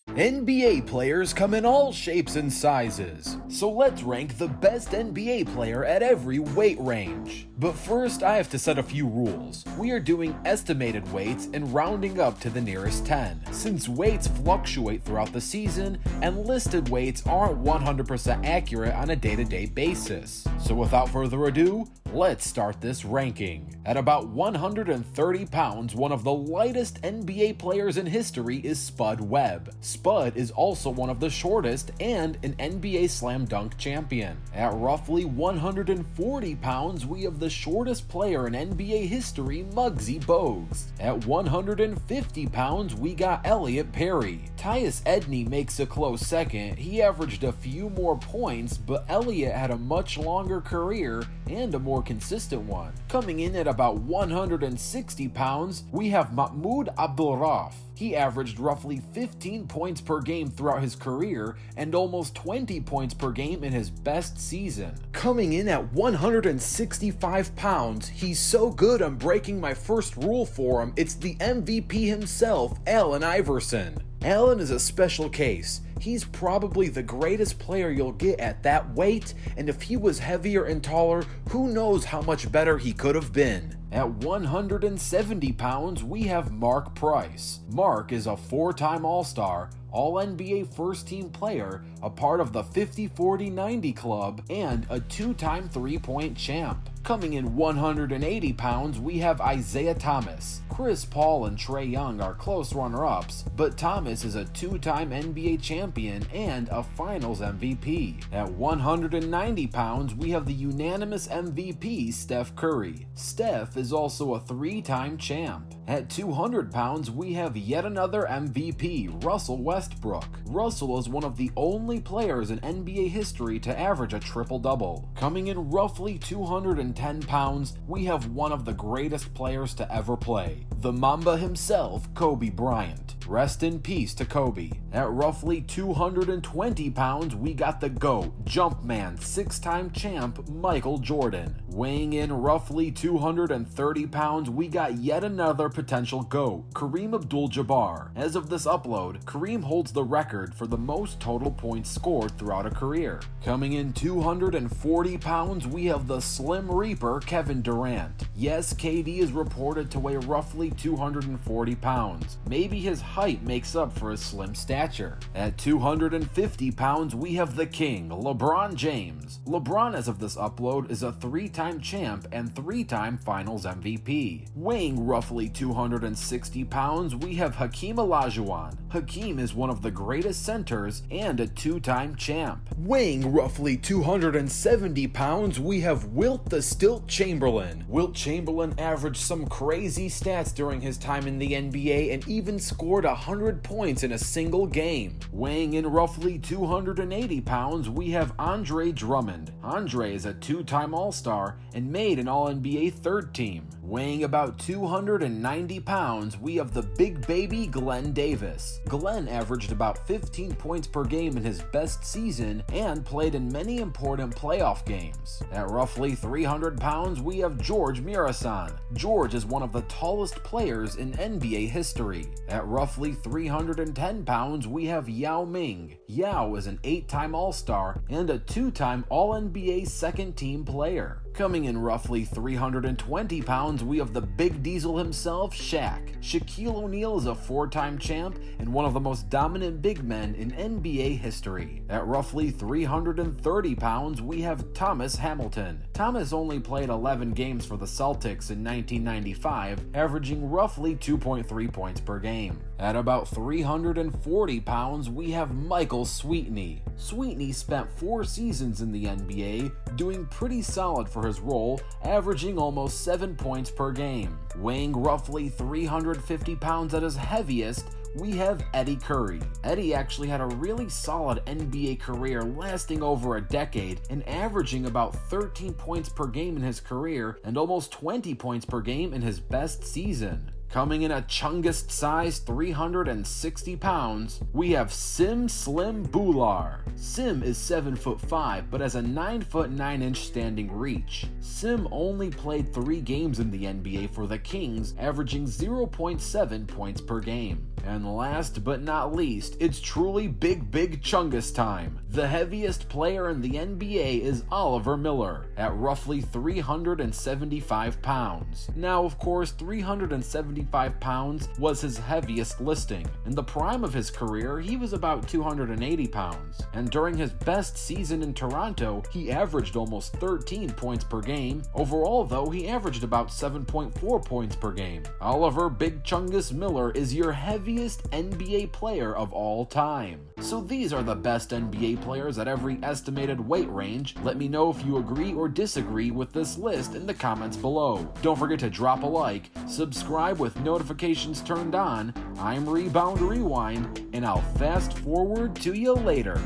NBA players come in all shapes and sizes, so let's rank the best NBA player at every weight range. But first, I have to set a few rules. We are doing estimated weights and rounding up to the nearest 10, since weights fluctuate throughout the season and listed weights aren't 100% accurate on a day-to-day basis. So without further ado, let's start this ranking. At about 130 pounds, one of the lightest NBA players in history is Spud Webb. Spud is also one of the shortest and an NBA slam dunk champion. At roughly 140 pounds, we have the shortest player in NBA history, Muggsy Bogues. At 150 pounds, we got Elliot Perry. Tyus Edney makes a close second. He averaged a few more points, but Elliot had a much longer career and a more consistent one. Coming in at about 160 pounds, we have Mahmoud Abdul-Rauf. He averaged roughly 15 points per game throughout his career and almost 20 points per game in his best season. Coming in at 165 pounds, he's so good I'm breaking my first rule for him. It's the MVP himself, Allen Iverson. Allen is a special case. He's probably the greatest player you'll get at that weight, and if he was heavier and taller, who knows how much better he could have been. At 170 pounds, we have Mark Price. Mark is a four-time All-Star, All-NBA first-team player, a part of the 50-40-90 club, and a two-time three-point champ. Coming in 180 pounds, we have Isaiah Thomas. Chris Paul and Trae Young are close runner-ups, but Thomas is a two-time NBA champion and a Finals MVP. At 190 pounds, we have the unanimous MVP, Steph Curry. Steph is also a three-time champ. At 200 pounds, we have yet another MVP, Russell Westbrook. Russell is one of the only players in NBA history to average a triple-double. Coming in roughly 210 pounds, we have one of the greatest players to ever play, the Mamba himself, Kobe Bryant. Rest in peace to Kobe. At roughly 220 pounds, we got the GOAT, Jumpman, six-time champ, Michael Jordan. Weighing in roughly 230 pounds, we got yet another potential GOAT, Kareem Abdul-Jabbar. As of this upload, Kareem holds the record for the most total points scored throughout a career. Coming in 240 pounds, we have the Slim Reaper, Kevin Durant. Yes, KD is reported to weigh roughly 240 pounds. Maybe his height makes up for his slim stature. At 250 pounds, we have the king, LeBron James. LeBron, as of this upload, is a three-time champ and three-time Finals MVP. Weighing roughly 260 pounds, we have Hakeem Olajuwon. Hakeem is one of the greatest centers and a two-time champ. Weighing roughly 270 pounds, we have Wilt the Stilt Chamberlain. Wilt Chamberlain averaged some crazy stats during his time in the NBA and even scored 100 points in a single game. Weighing in roughly 280 pounds, we have Andre Drummond. Andre is a two-time All-Star and made an All-NBA third team. Weighing about 290 pounds, we have the big baby Glenn Davis. Glenn averaged about 15 points per game in his best season and played in many important playoff games. At roughly 300 pounds, we have George Mirasan. George is one of the tallest players in NBA history. At roughly 310 pounds, we have Yao Ming. Yao is an 8-time All-Star and a 2-time All-NBA second-team player. Coming in roughly 320 pounds, we have the big diesel himself, Shaq. Shaquille O'Neal is a 4-time champ and one of the most dominant big men in NBA history. At roughly 330 pounds, we have Thomas Hamilton. Thomas only played 11 games for the Celtics in 1995, averaging roughly 2.3 points per game. At about 340 pounds, we have Michael Sweetney. Sweetney spent 4 seasons in the NBA, doing pretty solid for his role, averaging almost 7 points per game. Weighing roughly 350 pounds at his heaviest, we have Eddie Curry. Eddie actually had a really solid NBA career lasting over a decade and averaging about 13 points per game in his career and almost 20 points per game in his best season. Coming in at chungest size 360 pounds, we have Sim Slim Bular. Sim is 7'5", but has a 9'9" standing reach. Sim only played 3 games in the NBA for the Kings, averaging 0.7 points per game. And last but not least, it's truly big chungus time. The heaviest player in the NBA is Oliver Miller, at roughly 375 pounds. Now, of course, 375 pounds was his heaviest listing. In the prime of his career, he was about 280 pounds. And during his best season in Toronto, he averaged almost 13 points per game. Overall, though, he averaged about 7.4 points per game. Oliver Big Chungus Miller is your heaviest NBA player of all time. So these are the best NBA players at every estimated weight range. Let me know if you agree or disagree with this list in the comments below. Don't forget to drop a like, subscribe with notifications turned on. I'm Rebound Rewind, and I'll fast forward to you later.